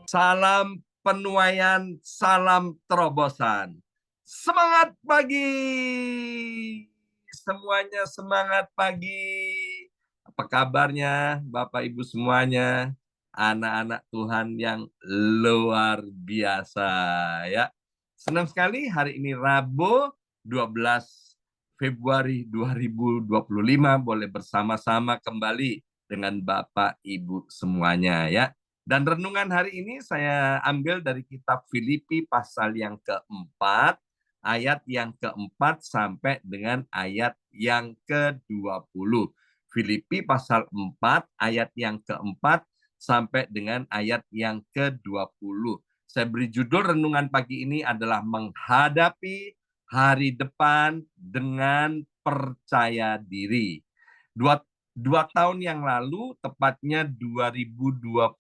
Salam penuaian, salam terobosan. Semangat pagi! Semuanya semangat pagi. Apa kabarnya Bapak Ibu semuanya? Anak-anak Tuhan yang luar biasa ya. Senang sekali hari ini Rabu 12 Februari 2025 boleh bersama-sama kembali dengan Bapak Ibu semuanya ya. Dan renungan hari ini saya ambil dari kitab Filipi pasal yang keempat, ayat yang keempat sampai dengan ayat yang ke-20. Filipi pasal 4, ayat yang keempat sampai dengan ayat yang ke-20. Saya beri judul renungan pagi ini adalah menghadapi hari depan dengan percaya diri. Dua tahun yang lalu, tepatnya 2023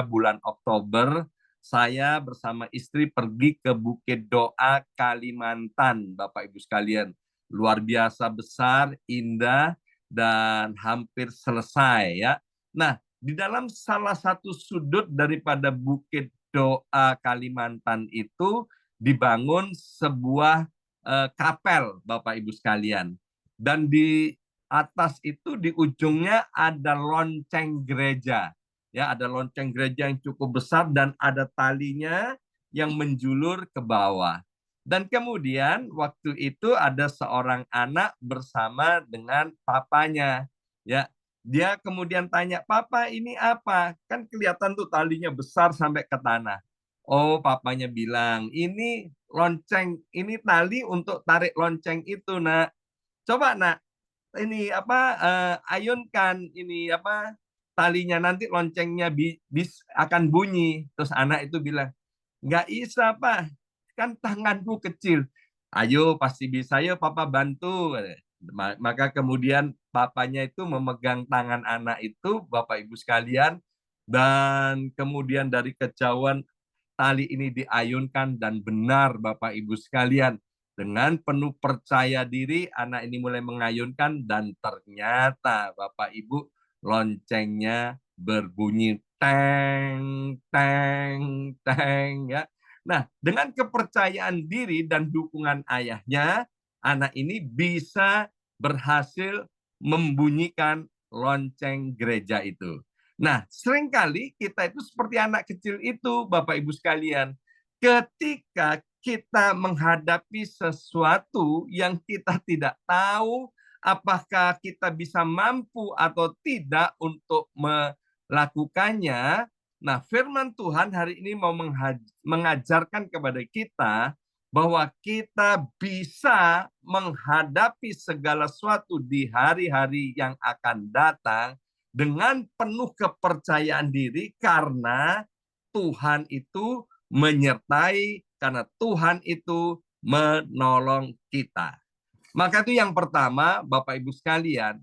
bulan Oktober, saya bersama istri pergi ke Bukit Doa, Kalimantan, Bapak Ibu sekalian. Luar biasa besar, indah, dan hampir selesai ya. Nah, di dalam salah satu sudut daripada Bukit Doa, Kalimantan itu dibangun sebuah kapel, Bapak Ibu sekalian. Dan di atas itu di ujungnya ada lonceng gereja. Ya, ada lonceng gereja yang cukup besar dan ada talinya yang menjulur ke bawah. Dan kemudian waktu itu ada seorang anak bersama dengan papanya. Ya, dia kemudian tanya, "Papa, ini apa?" Kan kelihatan tuh talinya besar sampai ke tanah. Oh, papanya bilang, "Ini lonceng, ini tali untuk tarik lonceng itu, Nak. Coba, Nak, ini ayunkan ini talinya, nanti loncengnya akan bunyi." Terus anak itu bilang, "Nggak bisa, Pak, kan tanganku kecil." "Ayo, pasti bisa, yuk papa bantu." Maka kemudian papanya itu memegang tangan anak itu, Bapak Ibu sekalian, dan kemudian dari kejauhan tali ini diayunkan, dan benar Bapak Ibu sekalian, dengan penuh percaya diri anak ini mulai mengayunkan, dan ternyata Bapak Ibu, loncengnya berbunyi teng teng teng ya. Nah, dengan kepercayaan diri dan dukungan ayahnya, anak ini bisa berhasil membunyikan lonceng gereja itu. Nah, seringkali kita itu seperti anak kecil itu, Bapak Ibu sekalian. Ketika kita menghadapi sesuatu yang kita tidak tahu apakah kita bisa mampu atau tidak untuk melakukannya. Nah, firman Tuhan hari ini mau mengajarkan kepada kita bahwa kita bisa menghadapi segala sesuatu di hari-hari yang akan datang dengan penuh kepercayaan diri, karena Tuhan itu menyertai, karena Tuhan itu menolong kita. Maka itu yang pertama, Bapak Ibu sekalian,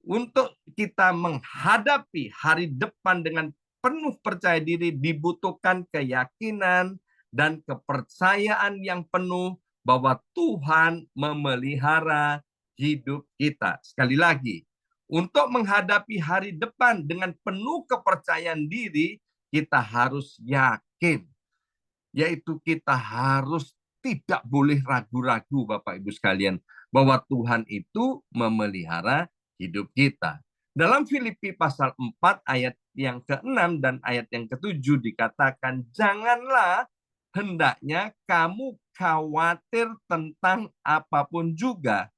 untuk kita menghadapi hari depan dengan penuh percaya diri dibutuhkan keyakinan dan kepercayaan yang penuh bahwa Tuhan memelihara hidup kita. Sekali lagi, untuk menghadapi hari depan dengan penuh kepercayaan diri, kita harus yakin, yaitu kita harus tidak boleh ragu-ragu, Bapak Ibu sekalian, bahwa Tuhan itu memelihara hidup kita. Dalam Filipi pasal 4 ayat yang ke-6 dan ayat yang ke-7 dikatakan, "Janganlah hendaknya kamu khawatir tentang apapun juga,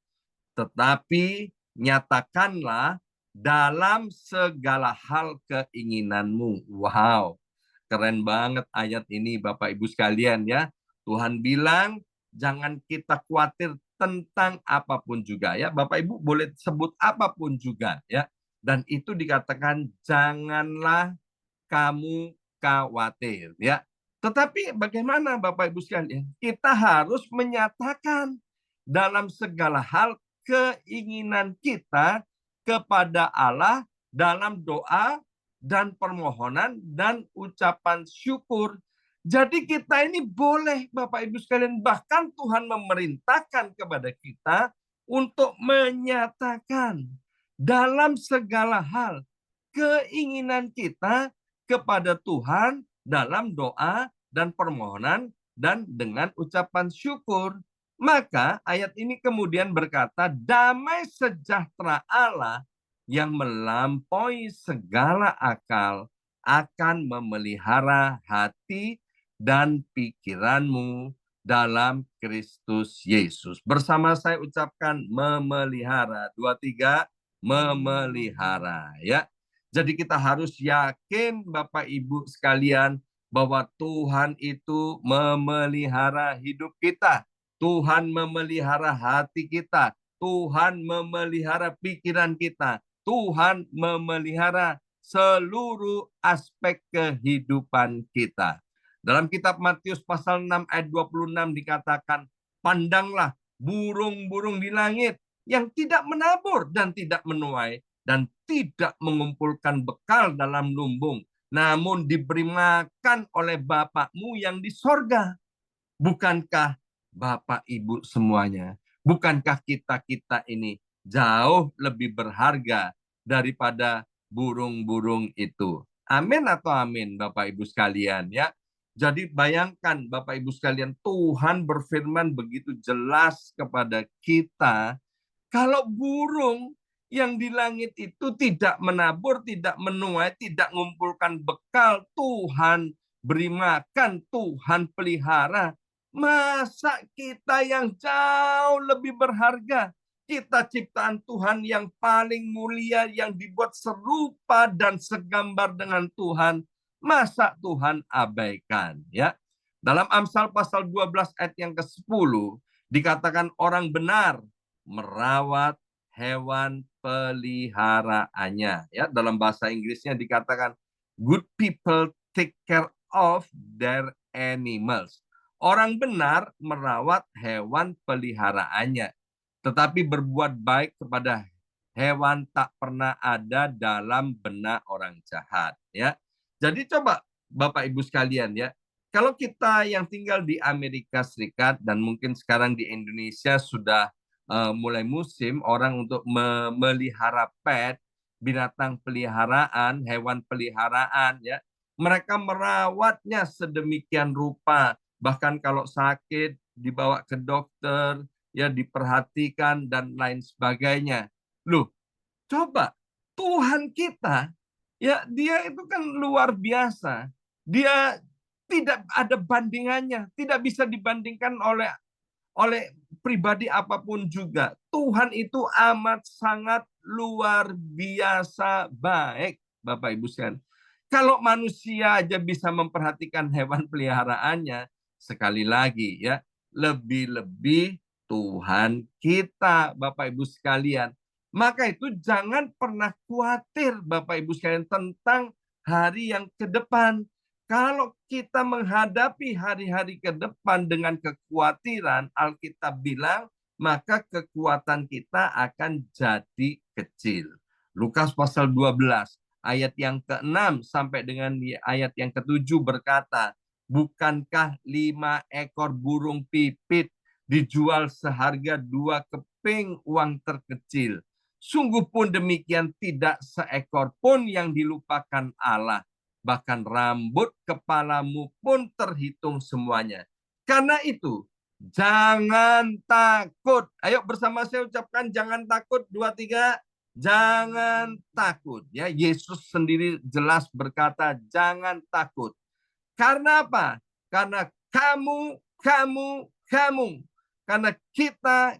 tetapi nyatakanlah dalam segala hal keinginanmu." Wow, keren banget ayat ini, Bapak Ibu sekalian ya. Tuhan bilang jangan kita khawatir tentang apapun juga ya. Bapak Ibu boleh sebut apapun juga ya. Dan itu dikatakan janganlah kamu khawatir ya. Tetapi bagaimana Bapak Ibu sekalian? Kita harus menyatakan dalam segala hal keinginan kita kepada Allah dalam doa dan permohonan dan ucapan syukur. Jadi kita ini boleh, Bapak Ibu sekalian, bahkan Tuhan memerintahkan kepada kita untuk menyatakan dalam segala hal keinginan kita kepada Tuhan dalam doa dan permohonan dan dengan ucapan syukur. Maka ayat ini kemudian berkata, damai sejahtera Allah yang melampaui segala akal akan memelihara hati dan pikiranmu dalam Kristus Yesus. Bersama saya ucapkan memelihara. 2, 3, memelihara. Ya. Jadi kita harus yakin Bapak Ibu sekalian bahwa Tuhan itu memelihara hidup kita. Tuhan memelihara hati kita. Tuhan memelihara pikiran kita. Tuhan memelihara seluruh aspek kehidupan kita. Dalam kitab Matius pasal 6 ayat 26 dikatakan, pandanglah burung-burung di langit yang tidak menabur dan tidak menuai dan tidak mengumpulkan bekal dalam lumbung, namun diberi makan oleh Bapakmu yang di sorga. Bukankah Bapak Ibu semuanya, bukankah kita ini jauh lebih berharga daripada burung-burung itu? Amin atau amin Bapak Ibu sekalian ya. Jadi bayangkan Bapak Ibu sekalian, Tuhan berfirman begitu jelas kepada kita, kalau burung yang di langit itu tidak menabur, tidak menuai, tidak mengumpulkan bekal, Tuhan beri makan, Tuhan pelihara. Masa kita yang jauh lebih berharga, kita ciptaan Tuhan yang paling mulia, yang dibuat serupa dan segambar dengan Tuhan, masa Tuhan abaikan? Ya, dalam Amsal pasal 12 ayat yang ke-10 dikatakan orang benar merawat hewan peliharaannya. Ya, dalam bahasa Inggrisnya dikatakan good people take care of their animals. Orang benar merawat hewan peliharaannya, tetapi berbuat baik kepada hewan tak pernah ada dalam benak orang jahat. Ya, jadi coba Bapak Ibu sekalian ya, kalau kita yang tinggal di Amerika Serikat dan mungkin sekarang di Indonesia sudah mulai musim orang untuk memelihara pet, binatang peliharaan, hewan peliharaan ya, mereka merawatnya sedemikian rupa. Bahkan kalau sakit dibawa ke dokter, ya diperhatikan dan lain sebagainya. Loh, coba Tuhan kita, ya dia itu kan luar biasa. Dia tidak ada bandingannya, tidak bisa dibandingkan oleh pribadi apapun juga. Tuhan itu amat sangat luar biasa baik, Bapak Ibu sekalian. Kalau manusia aja bisa memperhatikan hewan peliharaannya, sekali lagi ya, lebih-lebih Tuhan kita, Bapak Ibu sekalian. Maka itu jangan pernah khawatir Bapak Ibu sekalian tentang hari yang ke depan. Kalau kita menghadapi hari-hari ke depan dengan kekhawatiran, Alkitab bilang, maka kekuatan kita akan jadi kecil. Lukas pasal 12, ayat yang ke-6 sampai dengan ayat yang ke-7 berkata, bukankah 5 ekor burung pipit dijual seharga 2 keping uang terkecil? Sungguh pun demikian tidak seekor pun yang dilupakan Allah. Bahkan rambut kepalamu pun terhitung semuanya. Karena itu, jangan takut. Ayo bersama saya ucapkan jangan takut. 2, 3. Jangan takut. Ya, Yesus sendiri jelas berkata, jangan takut. Karena apa? Karena kamu. Karena kita.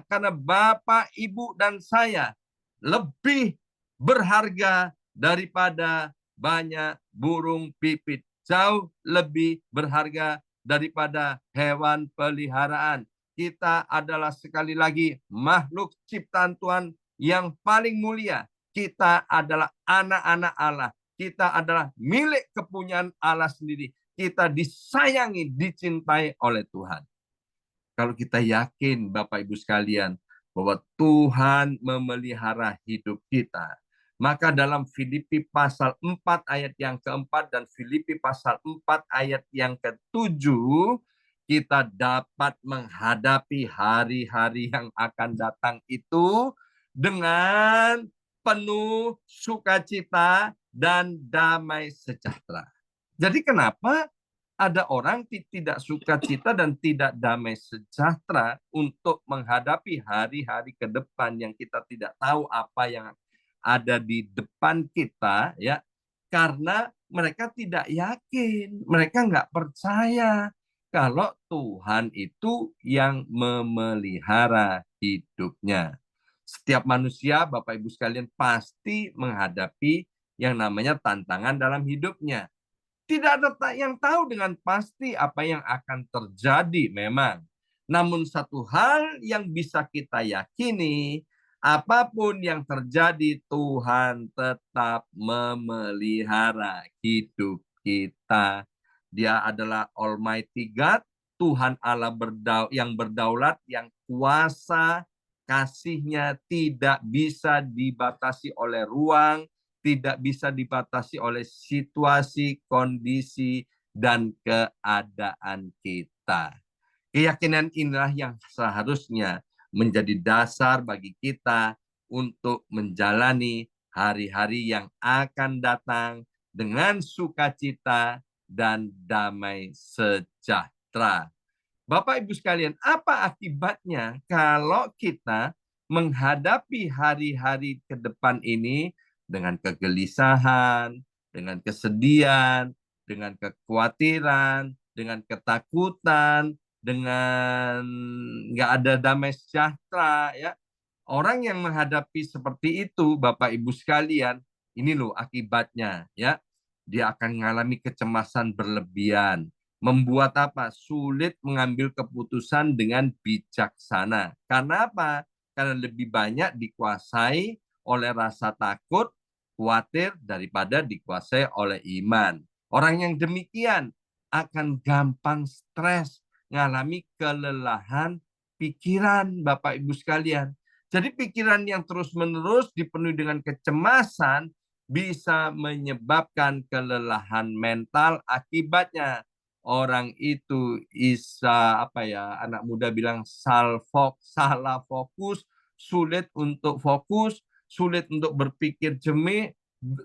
Karena Bapak, Ibu, dan saya lebih berharga daripada banyak burung pipit. Jauh lebih berharga daripada hewan peliharaan. Kita adalah sekali lagi makhluk ciptaan Tuhan yang paling mulia. Kita adalah anak-anak Allah. Kita adalah milik kepunyaan Allah sendiri. Kita disayangi, dicintai oleh Tuhan. Kalau kita yakin Bapak Ibu sekalian bahwa Tuhan memelihara hidup kita, maka dalam Filipi pasal 4 ayat yang keempat dan Filipi pasal 4 ayat yang ke-7, kita dapat menghadapi hari-hari yang akan datang itu dengan penuh sukacita dan damai sejahtera. Jadi kenapa ada orang tidak sukacita dan tidak damai sejahtera untuk menghadapi hari-hari ke depan yang kita tidak tahu apa yang ada di depan kita, ya, karena mereka tidak yakin, mereka nggak percaya kalau Tuhan itu yang memelihara hidupnya. Setiap manusia, Bapak Ibu sekalian, pasti menghadapi yang namanya tantangan dalam hidupnya. Tidak ada yang tahu dengan pasti apa yang akan terjadi memang. Namun satu hal yang bisa kita yakini, apapun yang terjadi, Tuhan tetap memelihara hidup kita. Dia adalah Almighty God, Tuhan Allah yang berdaulat, yang kuasa, kasihnya tidak bisa dibatasi oleh ruang, tidak bisa dibatasi oleh situasi, kondisi, dan keadaan kita. Keyakinan inilah yang seharusnya menjadi dasar bagi kita untuk menjalani hari-hari yang akan datang dengan sukacita dan damai sejahtera. Bapak Ibu sekalian, apa akibatnya kalau kita menghadapi hari-hari ke depan ini dengan kegelisahan, dengan kesedihan, dengan kekhawatiran, dengan ketakutan, dengan nggak ada damai sejahtera, ya. Orang yang menghadapi seperti itu, Bapak Ibu sekalian, ini loh akibatnya, ya. Dia akan mengalami kecemasan berlebihan, membuat apa? Sulit mengambil keputusan dengan bijaksana. Karena apa? Karena lebih banyak dikuasai oleh rasa takut, khawatir daripada dikuasai oleh iman. Orang yang demikian akan gampang stres, mengalami kelelahan pikiran, Bapak Ibu sekalian. Jadi pikiran yang terus-menerus dipenuhi dengan kecemasan bisa menyebabkan kelelahan mental. Akibatnya orang itu bisa anak muda bilang salah fokus, sulit untuk fokus, sulit untuk berpikir jernih,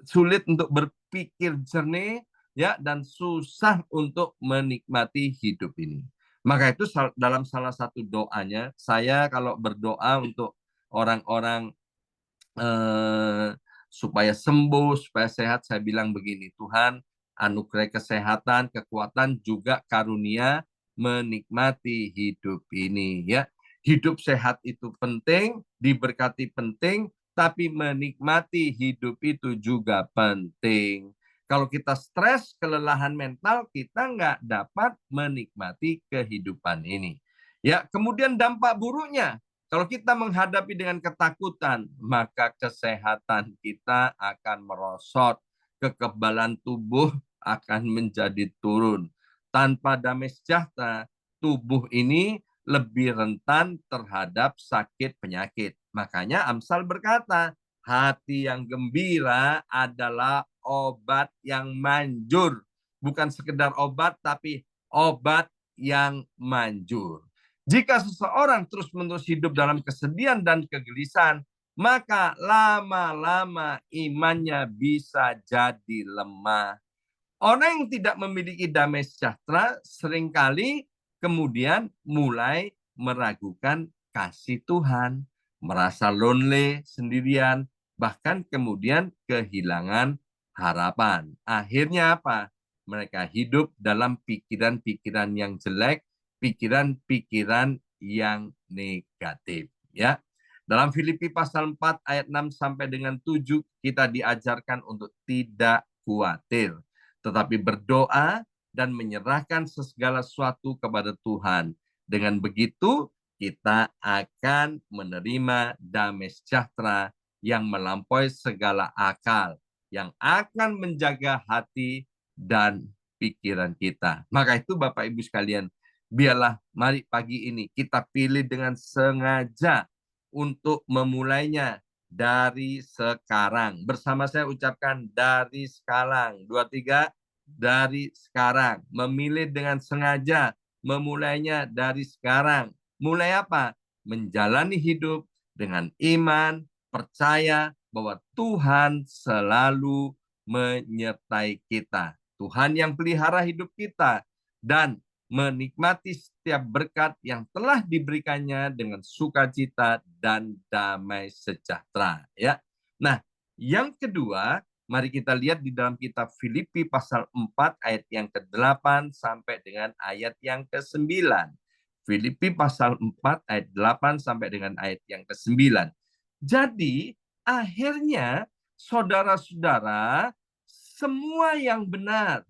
sulit untuk berpikir jernih, ya, dan susah untuk menikmati hidup ini. Maka itu dalam salah satu doanya, saya kalau berdoa untuk orang-orang supaya sembuh, supaya sehat, saya bilang begini, Tuhan anugerah kesehatan, kekuatan, juga karunia menikmati hidup ini, ya. Hidup sehat itu penting, diberkati penting, tapi menikmati hidup itu juga penting. Kalau kita stres, kelelahan mental, kita nggak dapat menikmati kehidupan ini. Ya, kemudian dampak buruknya, kalau kita menghadapi dengan ketakutan, maka kesehatan kita akan merosot, kekebalan tubuh akan menjadi turun. Tanpa damai sejahtera, tubuh ini lebih rentan terhadap sakit penyakit. Makanya Amsal berkata, hati yang gembira adalah obat yang manjur. Bukan sekedar obat, tapi obat yang manjur. Jika seseorang terus-menerus hidup dalam kesedihan dan kegelisahan, maka lama-lama imannya bisa jadi lemah. Orang yang tidak memiliki damai sejahtera seringkali kemudian mulai meragukan kasih Tuhan, merasa lonely, sendirian, bahkan kemudian kehilangan harapan. Akhirnya apa? Mereka hidup dalam pikiran-pikiran yang jelek, pikiran-pikiran yang negatif, ya. Dalam Filipi pasal 4 ayat 6 sampai dengan 7 kita diajarkan untuk tidak khawatir, tetapi berdoa dan menyerahkan segala sesuatu kepada Tuhan. Dengan begitu, kita akan menerima damai sejahtera yang melampaui segala akal, yang akan menjaga hati dan pikiran kita. Maka itu Bapak Ibu sekalian, biarlah mari pagi ini kita pilih dengan sengaja untuk memulainya dari sekarang. Bersama saya ucapkan dari sekarang. 2, 3, dari sekarang. Memilih dengan sengaja, memulainya dari sekarang. Mulai apa? Menjalani hidup dengan iman, percaya bahwa Tuhan selalu menyertai kita. Tuhan yang pelihara hidup kita dan menikmati setiap berkat yang telah diberikannya dengan sukacita dan damai sejahtera. Ya. Nah, yang kedua, mari kita lihat di dalam kitab Filipi pasal 4 ayat yang ke-8 sampai dengan ayat yang ke-9. Filipi pasal 4 ayat 8 sampai dengan ayat yang ke-9. Jadi, akhirnya saudara-saudara, semua yang benar,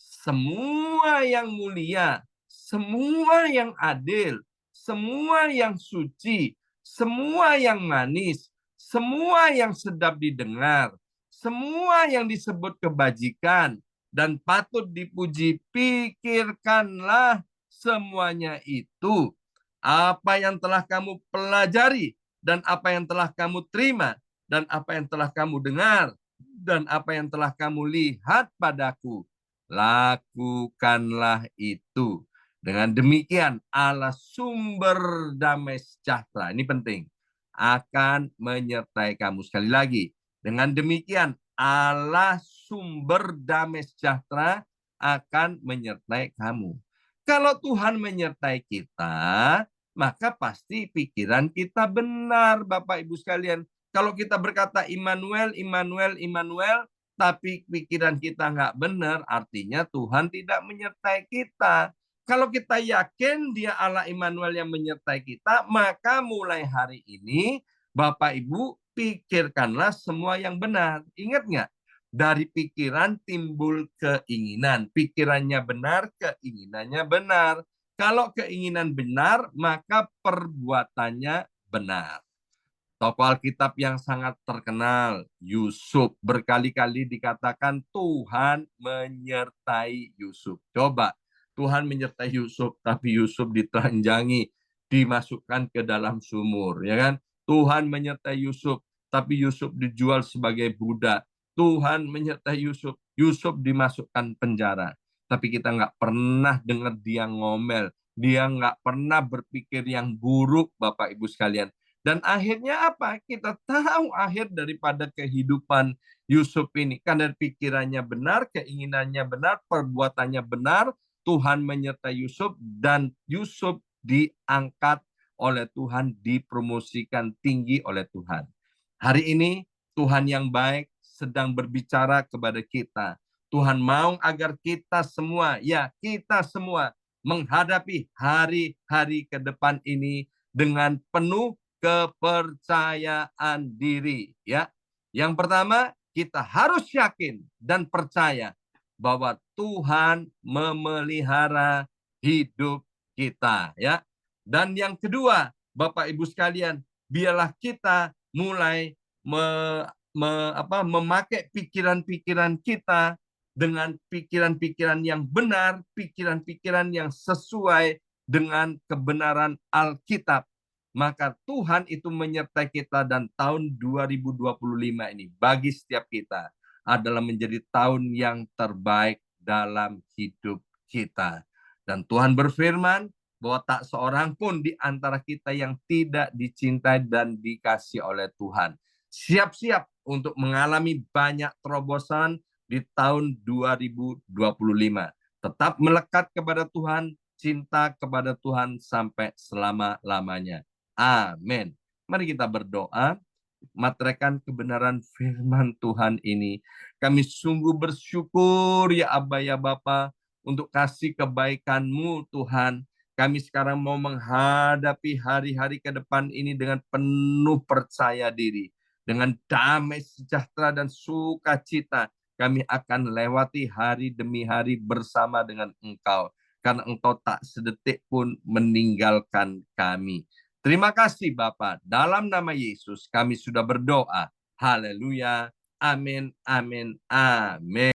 semua yang mulia, semua yang adil, semua yang suci, semua yang manis, semua yang sedap didengar, semua yang disebut kebajikan dan patut dipuji, pikirkanlah semuanya itu. Apa yang telah kamu pelajari dan apa yang telah kamu terima dan apa yang telah kamu dengar dan apa yang telah kamu lihat padaku, lakukanlah itu. Dengan demikian Allah sumber damai sejahtera, ini penting, akan menyertai kamu. Sekali lagi, dengan demikian Allah sumber damai sejahtera akan menyertai kamu. Kalau Tuhan menyertai kita, maka pasti pikiran kita benar, Bapak Ibu sekalian. Kalau kita berkata Immanuel, Immanuel, Immanuel, tapi pikiran kita nggak benar, artinya Tuhan tidak menyertai kita. Kalau kita yakin dia Allah Immanuel yang menyertai kita, maka mulai hari ini, Bapak Ibu, pikirkanlah semua yang benar. Ingat nggak? Dari pikiran timbul keinginan. Pikirannya benar, keinginannya benar. Kalau keinginan benar, maka perbuatannya benar. Tokoh Alkitab yang sangat terkenal, Yusuf, berkali-kali dikatakan Tuhan menyertai Yusuf. Coba, Tuhan menyertai Yusuf, tapi Yusuf ditelanjangi, dimasukkan ke dalam sumur, ya kan? Tuhan menyertai Yusuf, tapi Yusuf dijual sebagai budak. Tuhan menyertai Yusuf, Yusuf dimasukkan penjara. Tapi kita nggak pernah dengar dia ngomel, dia nggak pernah berpikir yang buruk, Bapak Ibu sekalian. Dan akhirnya apa? Kita tahu akhir daripada kehidupan Yusuf ini. Karena pikirannya benar, keinginannya benar, perbuatannya benar, Tuhan menyertai Yusuf dan Yusuf diangkat oleh Tuhan, dipromosikan tinggi oleh Tuhan. Hari ini Tuhan yang baik sedang berbicara kepada kita. Tuhan mau agar kita semua, ya kita semua menghadapi hari-hari ke depan ini dengan penuh kepercayaan diri, ya. Yang pertama, kita harus yakin dan percaya bahwa Tuhan memelihara hidup kita, ya. Dan yang kedua, Bapak Ibu sekalian, biarlah kita mulai memakai pikiran-pikiran kita dengan pikiran-pikiran yang benar, pikiran-pikiran yang sesuai dengan kebenaran Alkitab. Maka Tuhan itu menyertai kita dan tahun 2025 ini bagi setiap kita adalah menjadi tahun yang terbaik dalam hidup kita. Dan Tuhan berfirman bahwa tak seorang pun di antara kita yang tidak dicintai dan dikasih oleh Tuhan. Siap-siap untuk mengalami banyak terobosan di tahun 2025. Tetap melekat kepada Tuhan, cinta kepada Tuhan sampai selama-lamanya. Amin. Mari kita berdoa, materaikan kebenaran firman Tuhan ini. Kami sungguh bersyukur ya Abba ya Bapa untuk kasih kebaikan-Mu Tuhan. Kami sekarang mau menghadapi hari-hari ke depan ini dengan penuh percaya diri. Dengan damai sejahtera dan sukacita, kami akan lewati hari demi hari bersama dengan Engkau. Karena Engkau tak sedetik pun meninggalkan kami. Terima kasih Bapa. Dalam nama Yesus kami sudah berdoa. Haleluya. Amin, amin, amin.